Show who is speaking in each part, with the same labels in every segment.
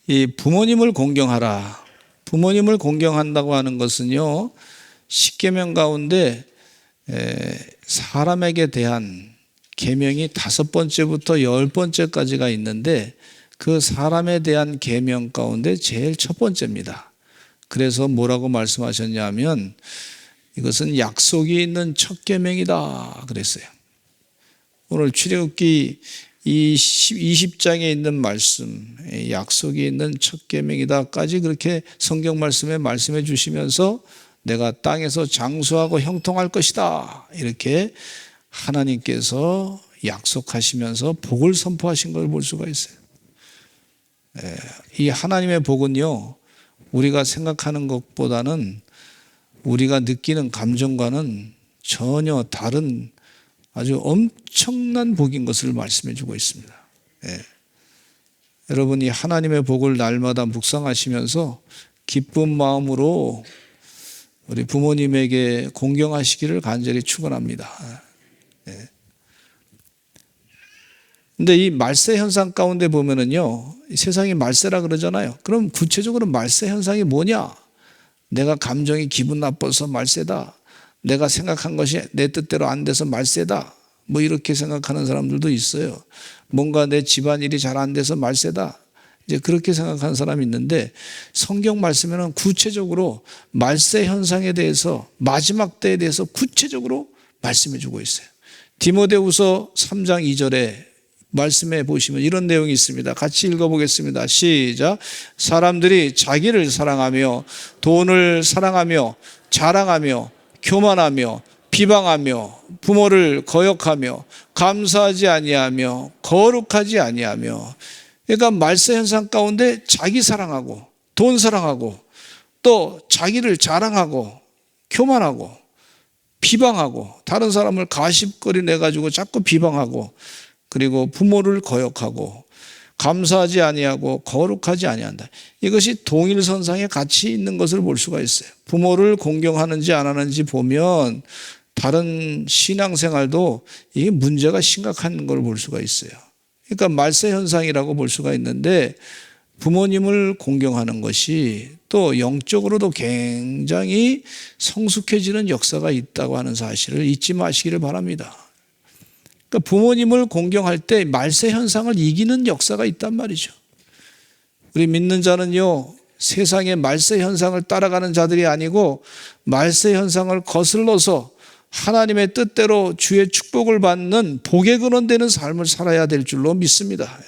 Speaker 1: 이 부모님을 공경하라. 부모님을 공경한다고 하는 것은요, 십계명 가운데 사람에게 대한 계명이 5번째부터 10번째까지가 있는데 그 사람에 대한 계명 가운데 제일 첫 번째입니다. 그래서 뭐라고 말씀하셨냐면 이것은 약속이 있는 첫 계명이다 그랬어요. 오늘 출애굽기 20장에 있는 말씀, 약속이 있는 첫 계명이다까지 그렇게 성경 말씀에 말씀해 주시면서 내가 땅에서 장수하고 형통할 것이다 이렇게 하나님께서 약속하시면서 복을 선포하신 걸 볼 수가 있어요. 이 하나님의 복은요, 우리가 생각하는 것보다는 우리가 느끼는 감정과는 전혀 다른 아주 엄청난 복인 것을 말씀해 주고 있습니다. 여러분이 하나님의 복을 날마다 묵상하시면서 기쁜 마음으로 우리 부모님에게 공경하시기를 간절히 축원합니다. 근데 이 말세 현상 가운데 보면은요, 세상이 말세라 그러잖아요. 그럼 구체적으로 말세 현상이 뭐냐? 내가 감정이 기분 나빠서 말세다. 내가 생각한 것이 내 뜻대로 안 돼서 말세다. 뭐 이렇게 생각하는 사람들도 있어요. 뭔가 내 집안일이 잘 안 돼서 말세다. 이제 그렇게 생각하는 사람이 있는데 성경 말씀에는 구체적으로 말세 현상에 대해서 마지막 때에 대해서 구체적으로 말씀해 주고 있어요. 디모데후서 3장 2절에 말씀해 보시면 이런 내용이 있습니다. 같이 읽어보겠습니다. 시작. 사람들이 자기를 사랑하며 돈을 사랑하며 자랑하며 교만하며 비방하며 부모를 거역하며 감사하지 아니하며 거룩하지 아니하며, 그러니까 말세 현상 가운데 자기 사랑하고 돈 사랑하고 또 자기를 자랑하고 교만하고 비방하고 다른 사람을 가십거리 내가지고 자꾸 비방하고 그리고 부모를 거역하고 감사하지 아니하고 거룩하지 아니한다. 이것이 동일선상에 같이 있는 것을 볼 수가 있어요. 부모를 공경하는지 안 하는지 보면 다른 신앙생활도 이게 문제가 심각한 걸 볼 수가 있어요. 그러니까 말세 현상이라고 볼 수가 있는데 부모님을 공경하는 것이 또 영적으로도 굉장히 성숙해지는 역사가 있다고 하는 사실을 잊지 마시기를 바랍니다. 그러니까 부모님을 공경할 때 말세 현상을 이기는 역사가 있단 말이죠. 우리 믿는 자는요, 세상의 말세 현상을 따라가는 자들이 아니고 말세 현상을 거슬러서 하나님의 뜻대로 주의 축복을 받는 복의 근원되는 삶을 살아야 될 줄로 믿습니다.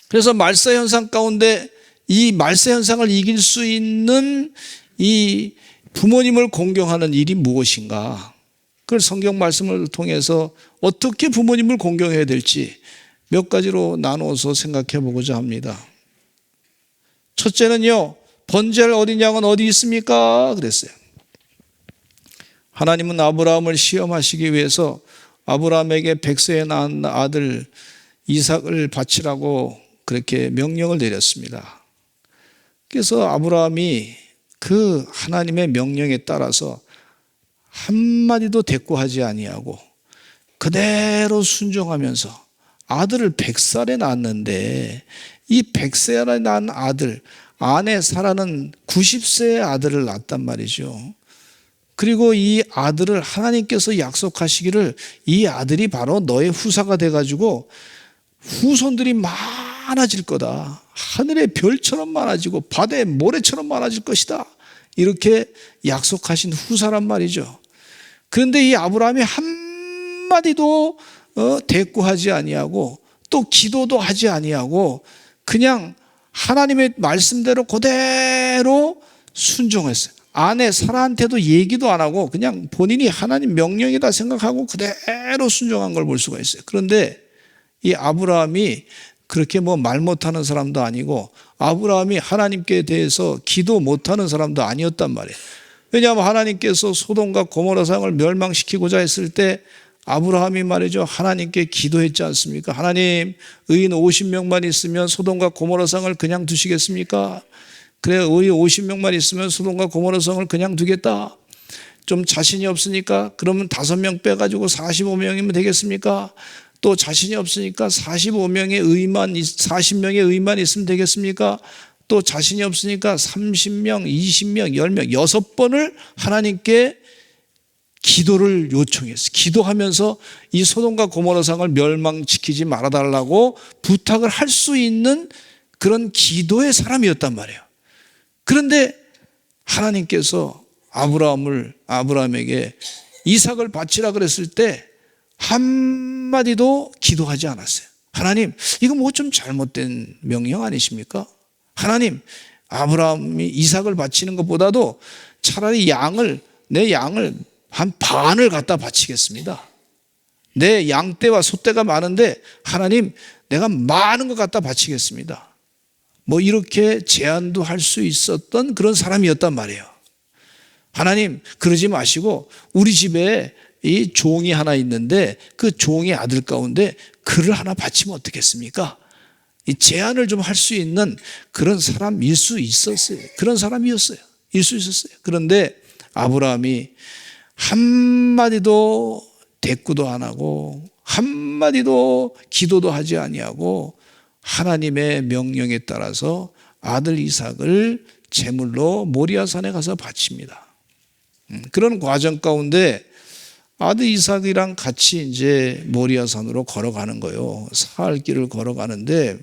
Speaker 1: 그래서 말세 현상 가운데 이 말세 현상을 이길 수 있는 이 부모님을 공경하는 일이 무엇인가? 그걸 성경 말씀을 통해서 어떻게 부모님을 공경해야 될지 몇 가지로 나누어서 생각해 보고자 합니다. 첫째는요, 번제할 어린 양은 어디 있습니까? 그랬어요. 하나님은 아브라함을 시험하시기 위해서 아브라함에게 100세에 낳은 아들 이삭을 바치라고 그렇게 명령을 내렸습니다. 그래서 아브라함이 그 하나님의 명령에 따라서 한마디도 대꾸하지 아니하고 그대로 순종하면서 아들을 100살에 낳았는데 이 100세에 낳은 아들 안에 사라는 90세의 아들을 낳았단 말이죠. 그리고 이 아들을 하나님께서 약속하시기를 이 아들이 바로 너의 후사가 돼가지고 후손들이 많아질 거다. 하늘의 별처럼 많아지고 바다의 모래처럼 많아질 것이다. 이렇게 약속하신 후사란 말이죠. 그런데 이 아브라함이 한마디도 대꾸하지 아니하고 또 기도도 하지 아니하고 그냥 하나님의 말씀대로 그대로 순종했어요. 아내 사라한테도 얘기도 안 하고 그냥 본인이 하나님 명령이다 생각하고 그대로 순종한 걸 볼 수가 있어요. 그런데 이 아브라함이 그렇게 뭐 말 못하는 사람도 아니고 아브라함이 하나님께 대해서 기도 못하는 사람도 아니었단 말이에요. 왜냐하면 하나님께서 소돔과 고모라 성을 멸망시키고자 했을 때 아브라함이 말이죠, 하나님께 기도했지 않습니까? 하나님, 의인 50명만 있으면 소돔과 고모라 성을 그냥 두시겠습니까? 그래, 의인 50명만 있으면 소돔과 고모라 성을 그냥 두겠다. 좀 자신이 없으니까 그러면 5명 빼가지고 45명이면 되겠습니까? 또 자신이 없으니까 40명의 의만 있으면 되겠습니까? 또 자신이 없으니까 30명, 20명, 10명, 6번을 하나님께 기도를 요청했어요. 기도하면서 이 소돔과 고모라 성을 멸망시키지 말아달라고 부탁을 할 수 있는 그런 기도의 사람이었단 말이에요. 그런데 하나님께서 아브라함에게 이삭을 바치라 그랬을 때 한마디도 기도하지 않았어요. 하나님, 이거 뭐 좀 잘못된 명령 아니십니까? 하나님, 아브라함이 이삭을 바치는 것보다도 차라리 내 양을 한 반을 갖다 바치겠습니다. 내 양떼와 소떼가 많은데 하나님, 내가 많은 것 갖다 바치겠습니다. 뭐 이렇게 제안도 할 수 있었던 그런 사람이었단 말이에요. 하나님, 그러지 마시고 우리 집에 이 종이 하나 있는데 그 종의 아들 가운데 그를 하나 바치면 어떻겠습니까? 이 제안을 좀 할 수 있는 그런 사람일 수 있었어요. 그런 사람이었어요. 그런데 아브라함이 한마디도 대꾸도 안 하고 한마디도 기도도 하지 아니하고 하나님의 명령에 따라서 아들 이삭을 제물로 모리아산에 가서 바칩니다. 그런 과정 가운데 아들 이삭이랑 같이 이제 모리아산으로 걸어가는 거예요. 사흘 길을 걸어가는데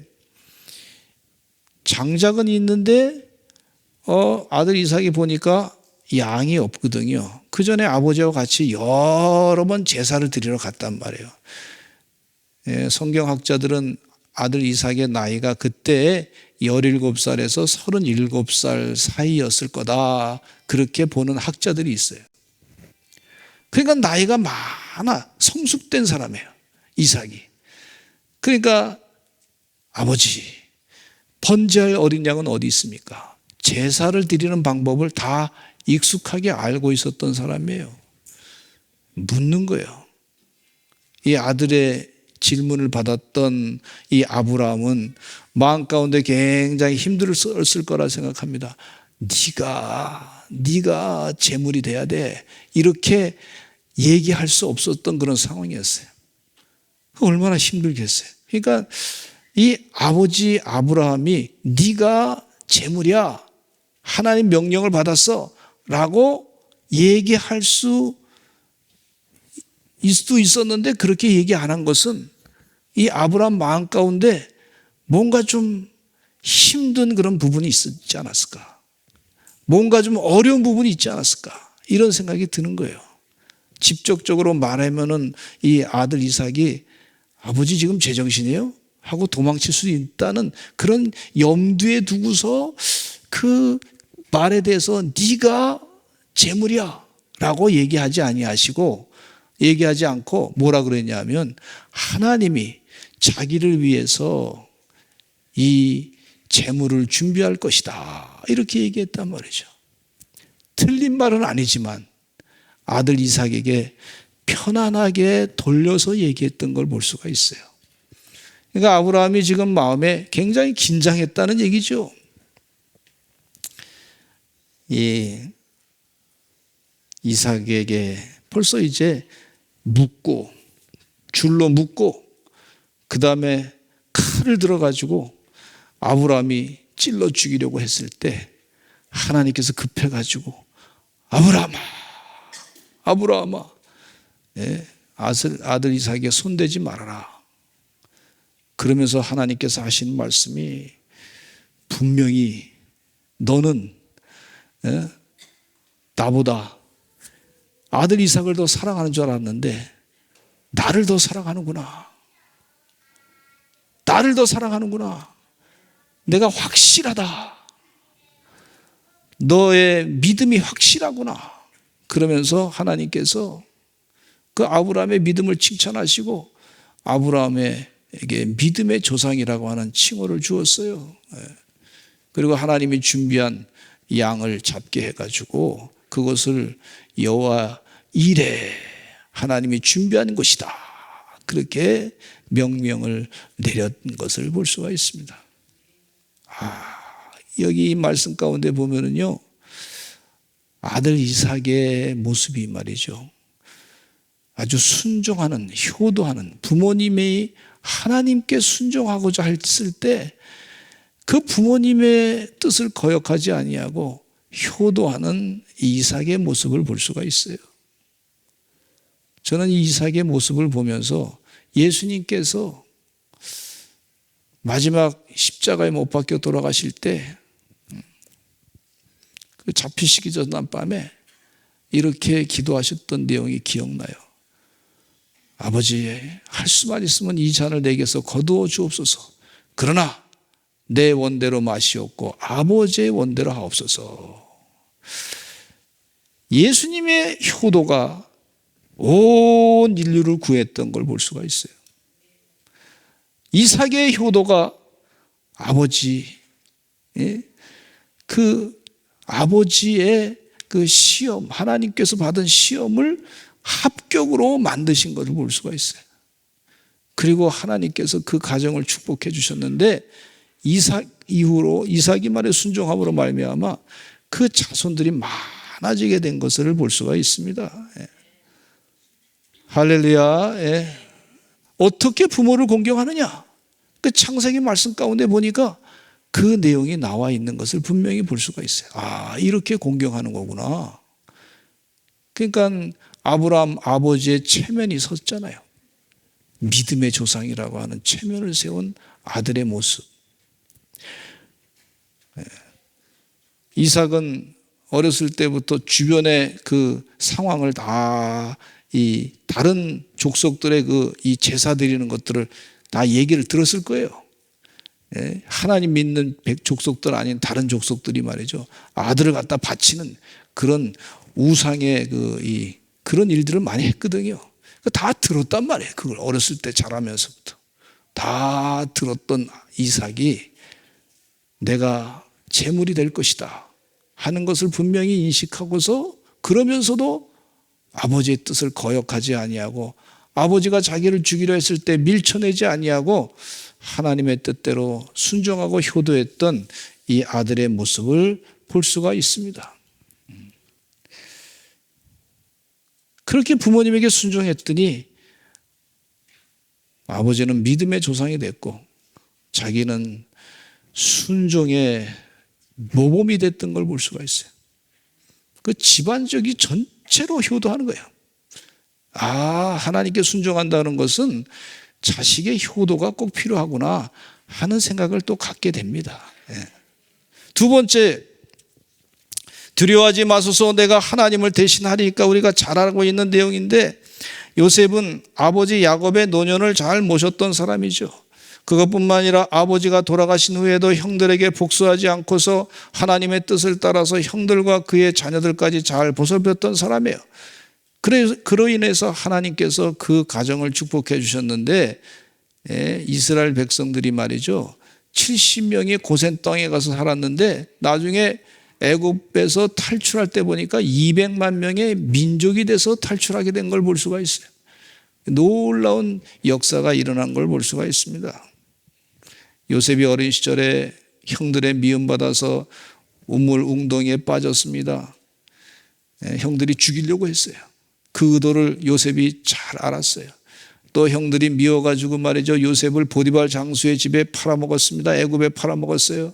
Speaker 1: 장작은 있는데 아들 이삭이 보니까 양이 없거든요. 그 전에 아버지와 같이 여러 번 제사를 드리러 갔단 말이에요. 성경학자들은 아들 이삭의 나이가 그때 17살에서 37살 사이였을 거다, 그렇게 보는 학자들이 있어요. 그러니까 나이가 많아, 성숙된 사람이에요, 이삭이. 그러니까 아버지, 번제할 어린 양은 어디 있습니까? 제사를 드리는 방법을 다 익숙하게 알고 있었던 사람이에요. 묻는 거예요. 이 아들의 질문을 받았던 이 아브라함은 마음 가운데 굉장히 힘들었을 거라 생각합니다. 네가 제물이 돼야 돼, 이렇게 얘기할 수 없었던 그런 상황이었어요. 얼마나 힘들겠어요. 그러니까 이 아버지 아브라함이 네가 제물이야, 하나님 명령을 받았어 라고 얘기할 수도 있었는데 그렇게 얘기 안 한 것은 이 아브라함 마음 가운데 뭔가 좀 힘든 그런 부분이 있지 않았을까, 뭔가 좀 어려운 부분이 있지 않았을까, 이런 생각이 드는 거예요. 직접적으로 말하면은 이 아들 이삭이 아버지 지금 제정신이에요? 하고 도망칠 수 있다는 그런 염두에 두고서 그 말에 대해서 네가 제물이야 라고 얘기하지 않고 뭐라 그랬냐면 하나님이 자기를 위해서 이 제물을 준비할 것이다, 이렇게 얘기했단 말이죠. 틀린 말은 아니지만 아들 이삭에게 편안하게 돌려서 얘기했던 걸 볼 수가 있어요. 그러니까 아브라함이 지금 마음에 굉장히 긴장했다는 얘기죠. 이 이삭에게 벌써 이제 줄로 묶고 그 다음에 칼을 들어가지고 아브라함이 찔러 죽이려고 했을 때 하나님께서 급해가지고 아브라함아, 아들 이삭에게 손대지 말아라. 그러면서 하나님께서 하신 말씀이 분명히 너는 나보다 아들 이삭을 더 사랑하는 줄 알았는데 나를 더 사랑하는구나. 내가 확실하다. 너의 믿음이 확실하구나. 그러면서 하나님께서 그 아브라함의 믿음을 칭찬하시고 아브라함에게 믿음의 조상이라고 하는 칭호를 주었어요. 그리고 하나님이 준비한 양을 잡게 해가지고 그것을 여호와 이레, 하나님이 준비한 것이다, 그렇게 명령을 내린 것을 볼 수가 있습니다. 여기 이 말씀 가운데 보면은요, 아들 이삭의 모습이 말이죠, 아주 순종하는, 효도하는, 부모님이 하나님께 순종하고자 했을 때 그 부모님의 뜻을 거역하지 아니하고 효도하는 이삭의 모습을 볼 수가 있어요. 저는 이 이삭의 모습을 보면서 예수님께서 마지막 십자가에 못 박혀 돌아가실 때 그 잡히시기 전 밤에 이렇게 기도하셨던 내용이 기억나요. 아버지, 할 수만 있으면 이 잔을 내게서 거두어 주옵소서. 그러나 내 원대로 마시옵고 아버지의 원대로 하옵소서. 예수님의 효도가 온 인류를 구했던 걸 볼 수가 있어요. 이삭의 효도가 아버지, 그 아버지의 그 시험, 하나님께서 받은 시험을 합격으로 만드신 것을 볼 수가 있어요. 그리고 하나님께서 그 가정을 축복해 주셨는데 이삭 이후로 이삭이 말에 순종함으로 말미암아 그 자손들이 많아지게 된 것을 볼 수가 있습니다. 할렐루야. 어떻게 부모를 공경하느냐? 그 창세기 말씀 가운데 보니까 그 내용이 나와 있는 것을 분명히 볼 수가 있어요. 아, 이렇게 공경하는 거구나. 그러니까 아브라함 아버지의 체면이 섰잖아요. 믿음의 조상이라고 하는 체면을 세운 아들의 모습. 이삭은 어렸을 때부터 주변의 그 상황을 다 이 다른 족속들의 그 이 제사 드리는 것들을 다 얘기를 들었을 거예요. 하나님 믿는 족속들 아닌 다른 족속들이 말이죠. 아들을 갖다 바치는 그런 우상의 그런 일들을 많이 했거든요. 다 들었단 말이에요. 그걸 어렸을 때 자라면서부터. 다 들었던 이삭이 내가 재물이 될 것이다 하는 것을 분명히 인식하고서 그러면서도 아버지의 뜻을 거역하지 아니하고 아버지가 자기를 죽이려 했을 때 밀쳐내지 아니하고 하나님의 뜻대로 순종하고 효도했던 이 아들의 모습을 볼 수가 있습니다. 그렇게 부모님에게 순종했더니 아버지는 믿음의 조상이 됐고 자기는 순종의 모범이 됐던 걸 볼 수가 있어요. 그 집안적이 전체로 효도하는 거예요. 아, 하나님께 순종한다는 것은 자식의 효도가 꼭 필요하구나 하는 생각을 또 갖게 됩니다. 두 번째, 두려워하지 마소서 내가 하나님을 대신하리니까 우리가 잘 알고 있는 내용인데 요셉은 아버지 야곱의 노년을 잘 모셨던 사람이죠. 그것뿐만 아니라 아버지가 돌아가신 후에도 형들에게 복수하지 않고서 하나님의 뜻을 따라서 형들과 그의 자녀들까지 잘 보살폈던 사람이에요. 그로 인해서 하나님께서 그 가정을 축복해 주셨는데 이스라엘 백성들이 말이죠. 70명이 고센 땅에 가서 살았는데 나중에 애굽에서 탈출할 때 보니까 200만 명의 민족이 돼서 탈출하게 된 걸 볼 수가 있어요. 놀라운 역사가 일어난 걸 볼 수가 있습니다. 요셉이 어린 시절에 형들의 미움받아서 우물 웅덩이에 빠졌습니다. 형들이 죽이려고 했어요. 그 의도를 요셉이 잘 알았어요. 또 형들이 미워가지고 말이죠. 요셉을 보디발 장수의 집에 팔아먹었습니다. 애굽에 팔아먹었어요.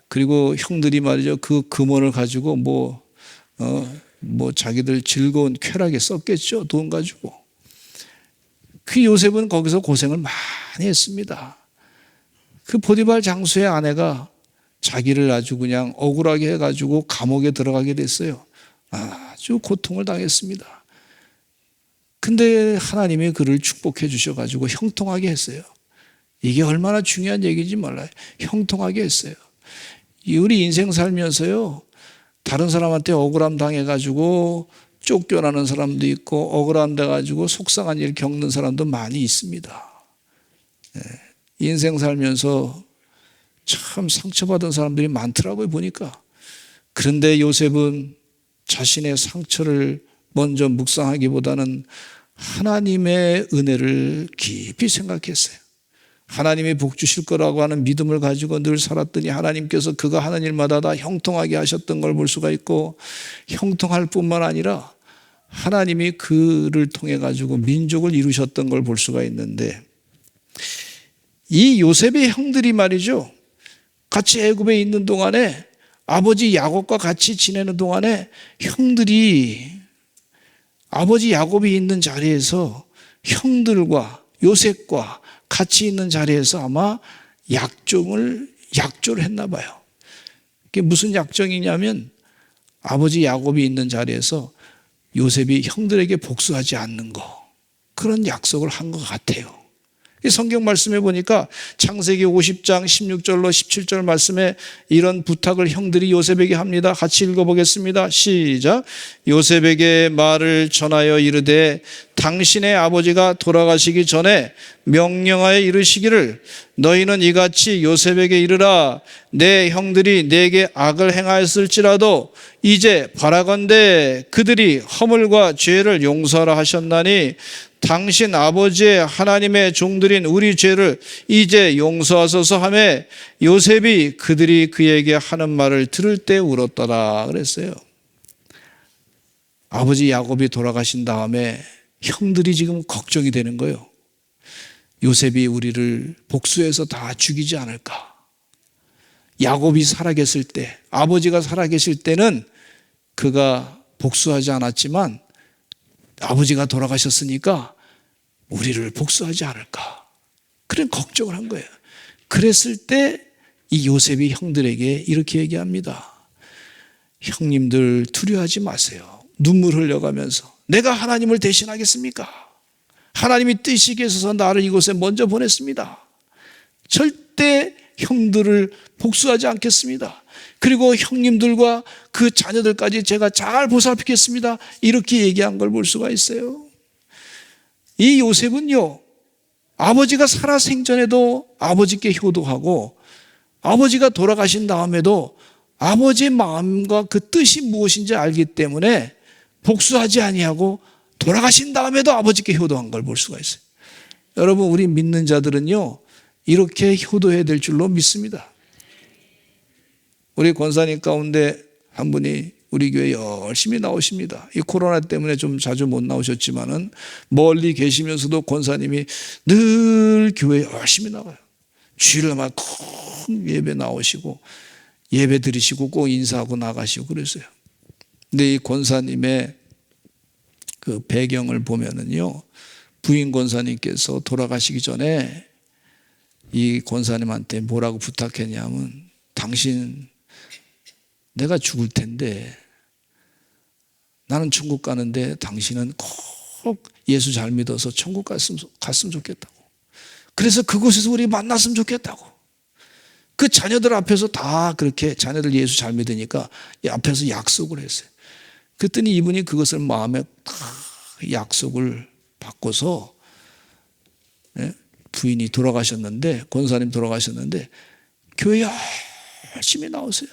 Speaker 1: 그리고 형들이 말이죠. 그 금원을 가지고 뭐 자기들 즐거운 쾌락에 썼겠죠. 돈 가지고. 그 요셉은 거기서 고생을 많이 했습니다. 그 보디발 장수의 아내가 자기를 아주 그냥 억울하게 해가지고 감옥에 들어가게 됐어요. 아주 고통을 당했습니다. 근데 하나님이 그를 축복해 주셔가지고 형통하게 했어요. 이게 얼마나 중요한 얘기인지 몰라요. 형통하게 했어요. 우리 인생 살면서요, 다른 사람한테 억울함 당해가지고 쫓겨나는 사람도 있고 억울함 돼가지고 속상한 일 겪는 사람도 많이 있습니다. 인생 살면서 참 상처받은 사람들이 많더라고요, 보니까. 그런데 요셉은 자신의 상처를 먼저 묵상하기보다는 하나님의 은혜를 깊이 생각했어요. 하나님이 복 주실 거라고 하는 믿음을 가지고 늘 살았더니 하나님께서 그가 하는 일마다 다 형통하게 하셨던 걸 볼 수가 있고 형통할 뿐만 아니라 하나님이 그를 통해 가지고 민족을 이루셨던 걸 볼 수가 있는데, 이 요셉의 형들이 말이죠, 같이 애굽에 있는 동안에, 아버지 야곱과 같이 지내는 동안에 형들이 아버지 야곱이 있는 자리에서 형들과 요셉과 같이 있는 자리에서 아마 약조를 했나 봐요. 그게 무슨 약정이냐면, 아버지 야곱이 있는 자리에서 요셉이 형들에게 복수하지 않는 거, 그런 약속을 한 것 같아요. 성경 말씀해 보니까 창세기 50장 16절로 17절 말씀에 이런 부탁을 형들이 요셉에게 합니다. 같이 읽어보겠습니다. 시작. 요셉에게 말을 전하여 이르되 당신의 아버지가 돌아가시기 전에 명령하여 이르시기를 너희는 이같이 요셉에게 이르라. 내 형들이 내게 악을 행하였을지라도 이제 바라건대 그들이 허물과 죄를 용서하라 하셨나니 당신 아버지의 하나님의 종들인 우리 죄를 이제 용서하소서 하매 요셉이 그들이 그에게 하는 말을 들을 때 울었더라 그랬어요. 아버지 야곱이 돌아가신 다음에 형들이 지금 걱정이 되는 거예요. 요셉이 우리를 복수해서 다 죽이지 않을까. 야곱이 살아계실 때, 아버지가 살아계실 때는 그가 복수하지 않았지만 아버지가 돌아가셨으니까 우리를 복수하지 않을까, 그런 걱정을 한 거예요. 그랬을 때 이 요셉이 형들에게 이렇게 얘기합니다. 형님들 두려워하지 마세요. 눈물 흘려가면서 내가 하나님을 대신하겠습니까? 하나님이 뜻이게 있어서 나를 이곳에 먼저 보냈습니다. 절대 형들을 복수하지 않겠습니다. 그리고 형님들과 그 자녀들까지 제가 잘 보살피겠습니다. 이렇게 얘기한 걸 볼 수가 있어요. 이 요셉은요, 아버지가 살아 생전에도 아버지께 효도하고 아버지가 돌아가신 다음에도 아버지의 마음과 그 뜻이 무엇인지 알기 때문에 복수하지 아니하고 돌아가신 다음에도 아버지께 효도한 걸 볼 수가 있어요. 여러분, 우리 믿는 자들은요, 이렇게 효도해야 될 줄로 믿습니다. 우리 권사님 가운데 한 분이 우리 교회 열심히 나오십니다. 이 코로나 때문에 좀 자주 못 나오셨지만은 멀리 계시면서도 권사님이 늘 교회 열심히 나와요. 주일날마다 큰 예배 나오시고 예배 드리시고 꼭 인사하고 나가시고 그랬어요. 근데 이 권사님의 그 배경을 보면은요, 부인 권사님께서 돌아가시기 전에 이 권사님한테 뭐라고 부탁했냐면, 당신 내가 죽을 텐데 나는 천국 가는데 당신은 꼭 예수 잘 믿어서 천국 갔으면 좋겠다고. 그래서 그곳에서 우리 만났으면 좋겠다고. 그 자녀들 앞에서 다 그렇게, 자녀들 예수 잘 믿으니까 앞에서 약속을 했어요. 그랬더니 이분이 그것을 마음에 다 약속을 바꿔서, 부인이 돌아가셨는데, 권사님 돌아가셨는데 교회 열심히 나오세요.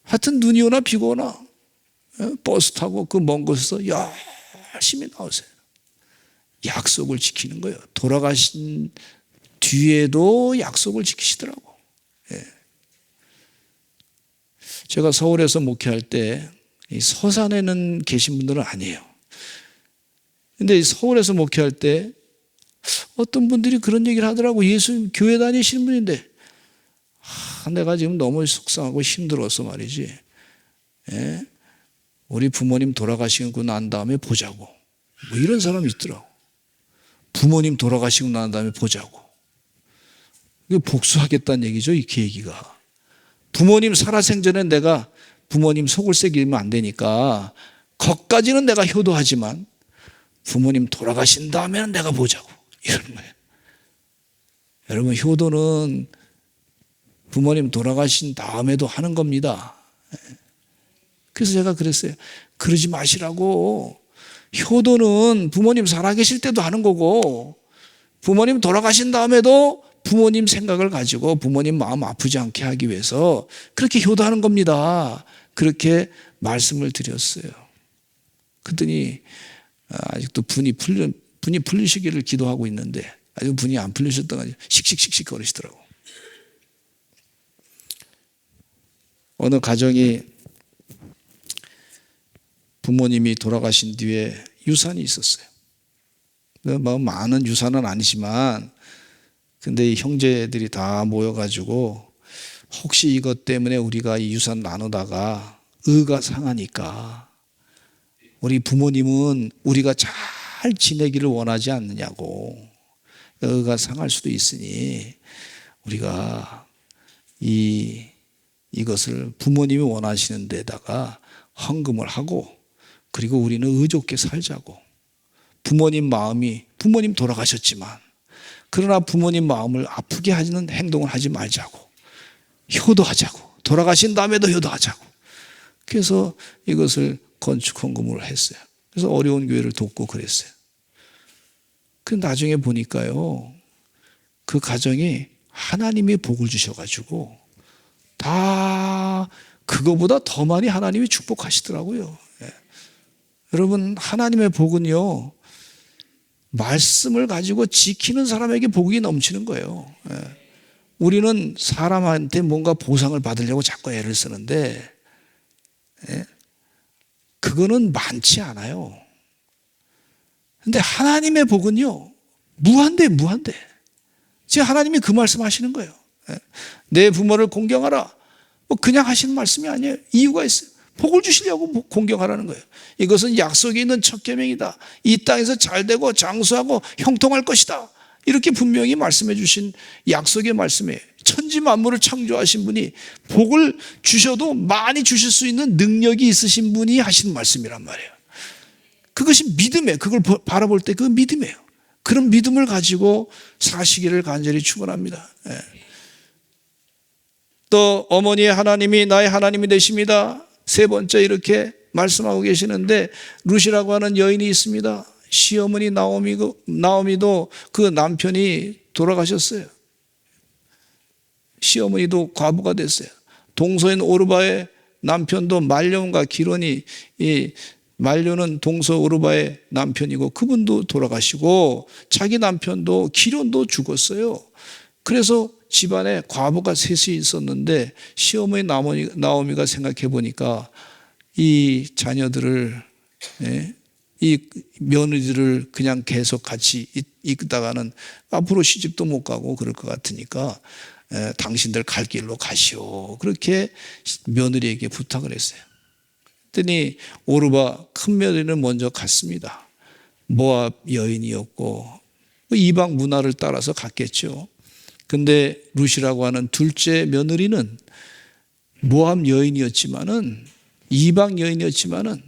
Speaker 1: 하여튼 눈이 오나 비가 오나 버스 타고 그 먼 곳에서 열심히 나오세요. 약속을 지키는 거예요. 돌아가신 뒤에도 약속을 지키시더라고. 제가 서울에서 목회할 때 서산에는 계신 분들은 아니에요. 근데 서울에서 목회할 때 어떤 분들이 그런 얘기를 하더라고. 예수 교회 다니시는 분인데, 내가 지금 너무 속상하고 힘들어서 말이지, 우리 부모님 돌아가시고 난 다음에 보자고. 뭐 이런 사람이 있더라고. 부모님 돌아가시고 난 다음에 보자고. 이게 복수하겠다는 얘기죠, 이 얘기가. 부모님 살아생전에 내가 부모님 속을 새기면 안 되니까 거기까지는 내가 효도하지만 부모님 돌아가신 다음에는 내가 보자고, 이런 거예요. 여러분, 효도는 부모님 돌아가신 다음에도 하는 겁니다. 그래서 제가 그랬어요. 그러지 마시라고. 효도는 부모님 살아계실 때도 하는 거고, 부모님 돌아가신 다음에도 부모님 생각을 가지고 부모님 마음 아프지 않게 하기 위해서 그렇게 효도하는 겁니다. 그렇게 말씀을 드렸어요. 그랬더니 아직도 분이 풀리시기를 기도하고 있는데 아직 분이 안 풀리셨던 거지. 씩씩씩씩 거리시더라고. 어느 가정이 부모님이 돌아가신 뒤에 유산이 있었어요. 뭐 많은 유산은 아니지만 근데 이 형제들이 다 모여가지고 혹시 이것 때문에 우리가 이 유산 나누다가 의가 상하니까 우리 부모님은 우리가 잘 지내기를 원하지 않느냐고, 의가 상할 수도 있으니 우리가 이것을 부모님이 원하시는 데다가 헌금을 하고 그리고 우리는 의좋게 살자고. 부모님 돌아가셨지만 그러나 부모님 마음을 아프게 하는 행동을 하지 말자고, 효도하자고, 돌아가신 다음에도 효도하자고. 그래서 이것을 건축 헌금을 했어요. 그래서 어려운 교회를 돕고 그랬어요. 그 나중에 보니까요, 그 가정이 하나님이 복을 주셔가지고 다 그거보다 더 많이 하나님이 축복하시더라고요. 여러분, 하나님의 복은요, 말씀을 가지고 지키는 사람에게 복이 넘치는 거예요. 우리는 사람한테 뭔가 보상을 받으려고 자꾸 애를 쓰는데 그거는 많지 않아요. 근데 하나님의 복은요, 무한대. 지금 하나님이 그 말씀 하시는 거예요. 내 부모를 공경하라. 뭐 그냥 하시는 말씀이 아니에요. 이유가 있어요. 복을 주시려고 공경하라는 거예요. 이것은 약속이 있는 첫 계명이다. 이 땅에서 잘되고 장수하고 형통할 것이다. 이렇게 분명히 말씀해 주신 약속의 말씀이에요. 천지 만물을 창조하신 분이 복을 주셔도 많이 주실 수 있는 능력이 있으신 분이 하신 말씀이란 말이에요. 그것이 믿음이에요. 그걸 바라볼 때 그 믿음이에요. 그런 믿음을 가지고 사시기를 간절히 축원합니다. 또 어머니의 하나님이 나의 하나님이 되십니다. 세 번째 이렇게 말씀하고 계시는데, 룻이라고 하는 여인이 있습니다. 시어머니 나오미도 그 남편이 돌아가셨어요. 시어머니도 과부가 됐어요. 동서인 오르바의 남편도 말론과 기론이, 이 말론은 동서 오르바의 남편이고 그분도 돌아가시고 자기 남편도 기론도 죽었어요. 그래서 집안에 과부가 셋이 있었는데 시어머니 나오미가 생각해 보니까 이 자녀들을, 이 며느리들을 그냥 계속 같이 있다가는 앞으로 시집도 못 가고 그럴 것 같으니까 당신들 갈 길로 가시오. 그렇게 며느리에게 부탁을 했어요. 그랬더니 오르바 큰 며느리는 먼저 갔습니다. 모압 여인이었고 이방 문화를 따라서 갔겠죠. 근데 룻이라고 하는 둘째 며느리는 모압 여인이었지만은, 이방 여인이었지만은,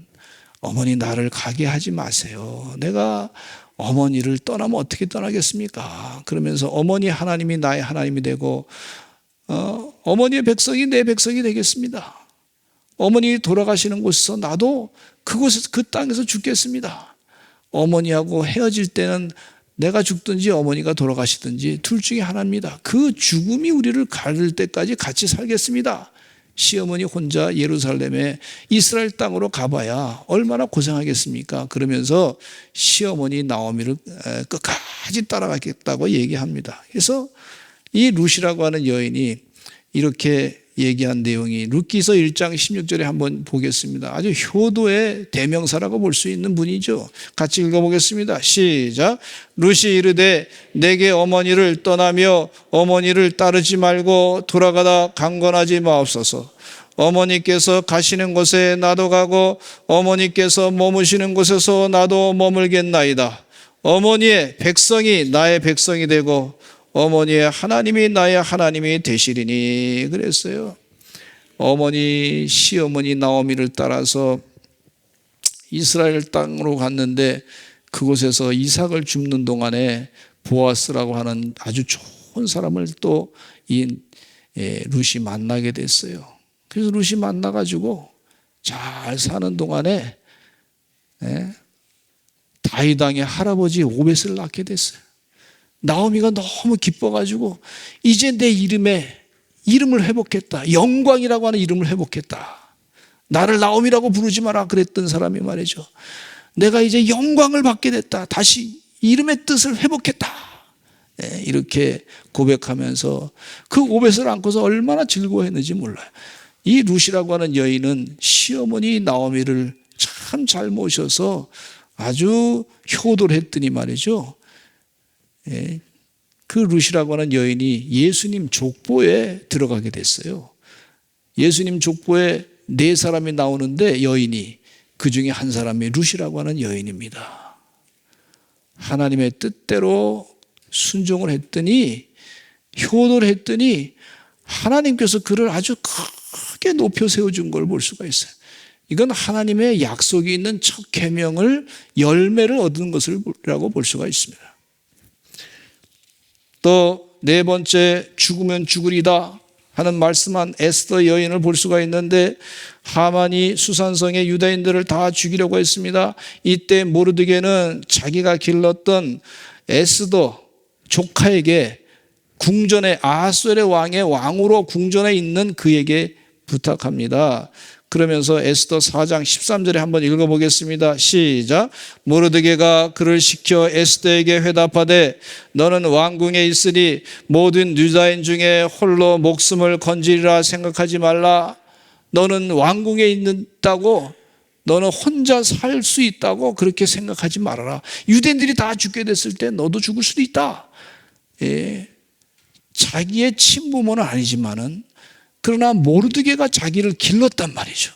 Speaker 1: 어머니 나를 가게 하지 마세요. 내가 어머니를 떠나면 어떻게 떠나겠습니까? 그러면서 어머니 하나님이 나의 하나님이 되고 어머니의 백성이 내 백성이 되겠습니다. 어머니 돌아가시는 곳에서 나도 그곳에서 그 땅에서 죽겠습니다. 어머니하고 헤어질 때는 내가 죽든지 어머니가 돌아가시든지 둘 중에 하나입니다. 그 죽음이 우리를 가를 때까지 같이 살겠습니다. 시어머니 혼자 예루살렘에 이스라엘 땅으로 가봐야 얼마나 고생하겠습니까? 그러면서 시어머니 나오미를 끝까지 따라가겠다고 얘기합니다. 그래서 이 룻이라고 하는 여인이 이렇게 얘기한 내용이 룻기서 1장 16절에 한번 보겠습니다. 아주 효도의 대명사라고 볼 수 있는 분이죠. 같이 읽어보겠습니다. 시작. 룻이 이르되 내게 어머니를 떠나며 어머니를 따르지 말고 돌아가다 강건하지 마옵소서. 어머니께서 가시는 곳에 나도 가고 어머니께서 머무시는 곳에서 나도 머물겠나이다. 어머니의 백성이 나의 백성이 되고 어머니의 하나님이 나의 하나님이 되시리니 그랬어요. 어머니 시어머니 나오미를 따라서 이스라엘 땅으로 갔는데 그곳에서 이삭을 줍는 동안에 보아스라고 하는 아주 좋은 사람을 또 이 룻이 만나게 됐어요. 그래서 룻이 만나가지고 잘 사는 동안에 다윗 왕의 할아버지 오벳을 낳게 됐어요. 나오미가 너무 기뻐가지고 이제 내 이름을 회복했다. 영광이라고 하는 이름을 회복했다. 나를 나오미라고 부르지 마라 그랬던 사람이 말이죠. 내가 이제 영광을 받게 됐다. 다시 이름의 뜻을 회복했다. 이렇게 고백하면서 그 오벳을 안고서 얼마나 즐거워했는지 몰라요. 이 룻이라고 하는 여인은 시어머니 나오미를 참 잘 모셔서 아주 효도를 했더니 말이죠. 그 룻이라고 하는 여인이 예수님 족보에 들어가게 됐어요. 예수님 족보에 4사람이 나오는데 여인이 그 중에 한 사람이 룻이라고 하는 여인입니다. 하나님의 뜻대로 순종을 했더니, 효도를 했더니 하나님께서 그를 아주 크게 높여 세워준 걸 볼 수가 있어요. 이건 하나님의 약속이 있는 첫 계명을, 열매를 얻은 것이라고 볼 수가 있습니다. 또 4번째, 죽으면 죽으리다 하는 말씀한 에스더 여인을 볼 수가 있는데, 하만이 수산성의 유다인들을 다 죽이려고 했습니다. 이때 모르드게는 자기가 길렀던 에스더 조카에게 궁전에, 아하수엘의 왕의 왕으로 궁전에 있는 그에게 부탁합니다. 그러면서 에스더 4장 13절에 한번 읽어보겠습니다. 시작. 모르드게가 그를 시켜 에스더에게 회답하되 너는 왕궁에 있으니 모든 유다인 중에 홀로 목숨을 건지리라 생각하지 말라. 너는 왕궁에 있다고, 너는 혼자 살 수 있다고 그렇게 생각하지 말아라. 유대인들이 다 죽게 됐을 때 너도 죽을 수도 있다. 자기의 친부모는 아니지만은, 그러나 모르드게가 자기를 길렀단 말이죠.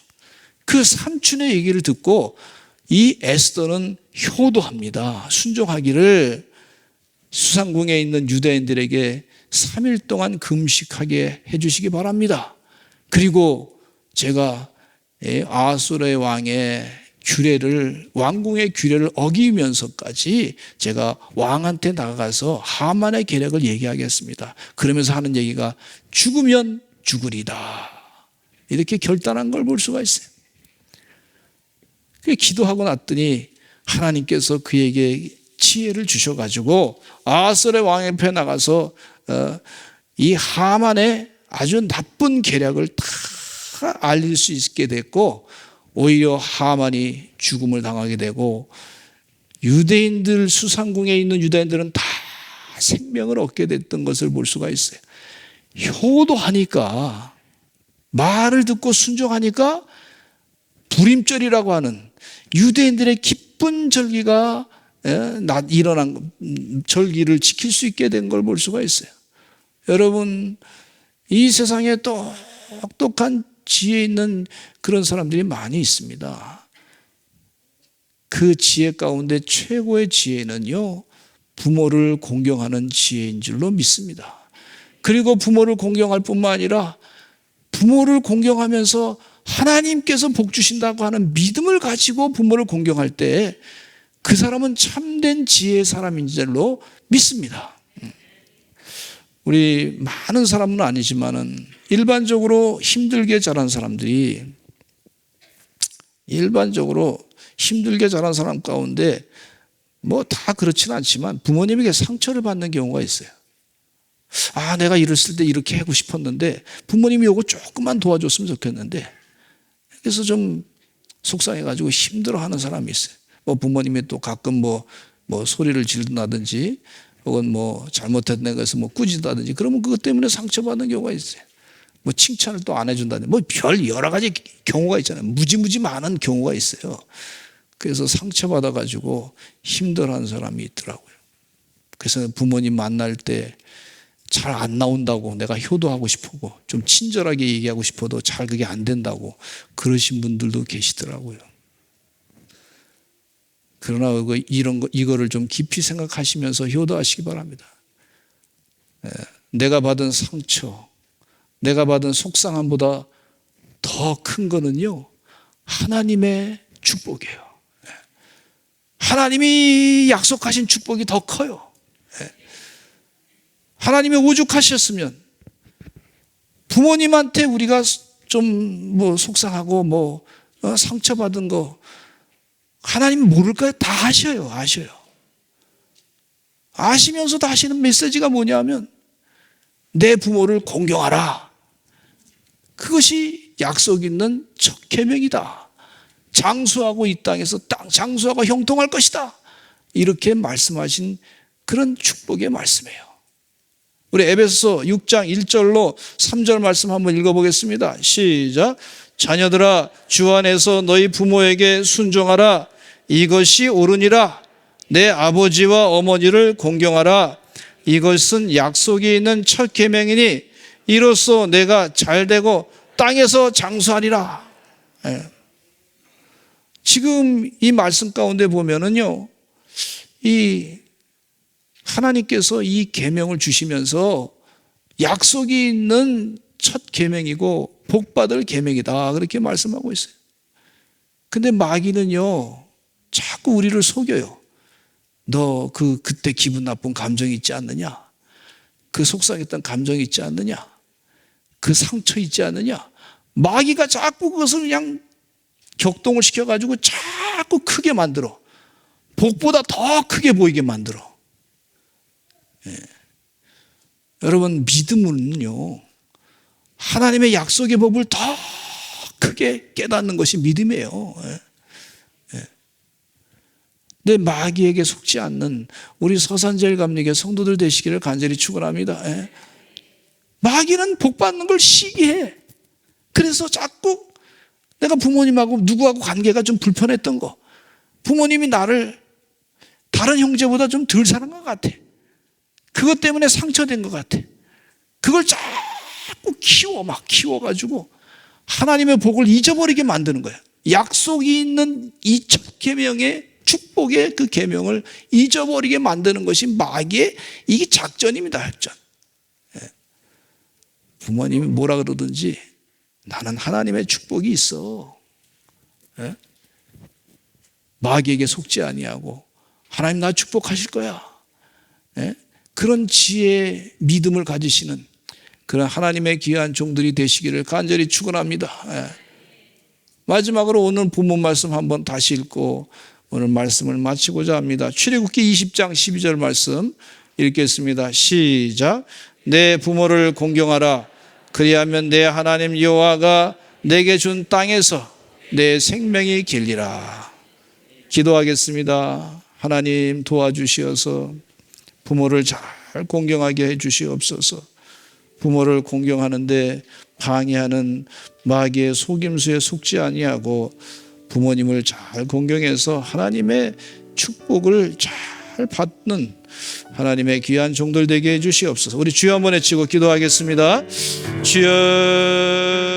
Speaker 1: 그 삼촌의 얘기를 듣고 이 에스더는 효도합니다. 순종하기를, 수상궁에 있는 유대인들에게 3일 동안 금식하게 해주시기 바랍니다. 그리고 제가 아하수르의 왕의 규례를, 왕궁의 규례를 어기면서까지 제가 왕한테 나가서 하만의 계략을 얘기하겠습니다. 그러면서 하는 얘기가 죽으면 죽으리다, 이렇게 결단한 걸 볼 수가 있어요. 기도하고 났더니 하나님께서 그에게 지혜를 주셔가지고 아하수르의 왕 앞에 나가서 이 하만의 아주 나쁜 계략을 다 알릴 수 있게 됐고, 오히려 하만이 죽음을 당하게 되고 유대인들, 수상궁에 있는 유대인들은 다 생명을 얻게 됐던 것을 볼 수가 있어요. 효도하니까, 말을 듣고 순종하니까 불임절이라고 하는 유대인들의 기쁜 절기가 일어난, 절기를 지킬 수 있게 된 걸 볼 수가 있어요. 여러분, 이 세상에 똑똑한 지혜 있는 그런 사람들이 많이 있습니다. 그 지혜 가운데 최고의 지혜는요, 부모를 공경하는 지혜인 줄로 믿습니다. 그리고 부모를 공경할 뿐만 아니라 부모를 공경하면서 하나님께서 복 주신다고 하는 믿음을 가지고 부모를 공경할 때 그 사람은 참된 지혜의 사람인 줄로 믿습니다. 우리 많은 사람은 아니지만은 일반적으로 힘들게 자란 사람들이, 일반적으로 힘들게 자란 사람 가운데 뭐 다 그렇지는 않지만 부모님에게 상처를 받는 경우가 있어요. 아, 내가 이랬을 때 이렇게 하고 싶었는데 부모님이 요거 조금만 도와줬으면 좋겠는데, 그래서 좀 속상해가지고 힘들어하는 사람이 있어요. 뭐 부모님이 또 가끔 뭐 소리를 지른다든지 혹은 뭐 잘못했다는 것을 뭐 꾸짖다든지, 그러면 그것 때문에 상처받는 경우가 있어요. 뭐 칭찬을 또 안 해준다든지, 뭐 별 여러 가지 경우가 있잖아요. 무지무지 많은 경우가 있어요. 그래서 상처받아가지고 힘들어하는 사람이 있더라고요. 그래서 부모님 만날 때 잘 안 나온다고, 내가 효도하고 싶고 좀 친절하게 얘기하고 싶어도 잘 그게 안 된다고 그러신 분들도 계시더라고요. 그러나 이거를 좀 깊이 생각하시면서 효도하시기 바랍니다. 내가 받은 상처, 내가 받은 속상함보다 더 큰 거는요, 하나님의 축복이에요. 하나님이 약속하신 축복이 더 커요. 하나님이 오죽하셨으면 부모님한테 우리가 좀 뭐 속상하고 상처받은 거 하나님 모를까요? 다 아셔요. 아시면서도 하시는 메시지가 뭐냐면 내 부모를 공경하라. 그것이 약속 있는 첫 계명이다. 장수하고 이 땅에서 장수하고 형통할 것이다. 이렇게 말씀하신 그런 축복의 말씀이에요. 우리 에베소서 6장 1절로 3절 말씀 한번 읽어보겠습니다. 시작. 자녀들아 주 안에서 너희 부모에게 순종하라. 이것이 옳으니라. 내 아버지와 어머니를 공경하라. 이것은 약속이 있는 첫 계명이니 이로써 내가 잘되고 땅에서 장수하리라. 지금 이 말씀 가운데 보면은요, 이 하나님께서 이 계명을 주시면서 약속이 있는 첫 계명이고 복받을 계명이다, 그렇게 말씀하고 있어요. 근데 마귀는요, 자꾸 우리를 속여요. 너 그때 기분 나쁜 감정이 있지 않느냐? 그 속상했던 감정이 있지 않느냐? 그 상처 있지 않느냐? 마귀가 자꾸 그것을 그냥 격동을 시켜가지고 자꾸 크게 만들어. 복보다 더 크게 보이게 만들어. 여러분, 믿음은요, 하나님의 약속의 법을 더 크게 깨닫는 것이 믿음이에요. 근데 마귀에게 속지 않는 우리 서산제일감리교 성도들 되시기를 간절히 축원합니다. 마귀는 복 받는 걸 시기해. 그래서 자꾸 내가 부모님하고 누구하고 관계가 좀 불편했던 거, 부모님이 나를 다른 형제보다 좀 덜 사는 것 같아, 그것 때문에 상처된 것 같아, 그걸 자꾸 키워가지고 하나님의 복을 잊어버리게 만드는 거야. 약속이 있는 이 첫 계명의 축복의 그 계명을 잊어버리게 만드는 것이 마귀의 이게 작전입니다. 작전. 부모님이 뭐라 그러든지 나는 하나님의 축복이 있어. 마귀에게 속지 아니하고 하나님 나 축복하실 거야. 그런 지혜, 믿음을 가지시는 그런 하나님의 귀한 종들이 되시기를 간절히 축원합니다. 마지막으로 오늘 본문 말씀 한번 다시 읽고 오늘 말씀을 마치고자 합니다. 출애굽기 20장 12절 말씀 읽겠습니다. 시작. 내 부모를 공경하라. 그리하면 내 하나님 여호와가 내게 준 땅에서 내 생명이 길리라. 기도하겠습니다. 하나님 도와주시어서 부모를 잘 공경하게 해주시옵소서. 부모를 공경하는데 방해하는 마귀의 속임수에 속지 아니하고 부모님을 잘 공경해서 하나님의 축복을 잘 받는 하나님의 귀한 종들 되게 해주시옵소서. 우리 주여 한번 외치고 기도하겠습니다. 주여.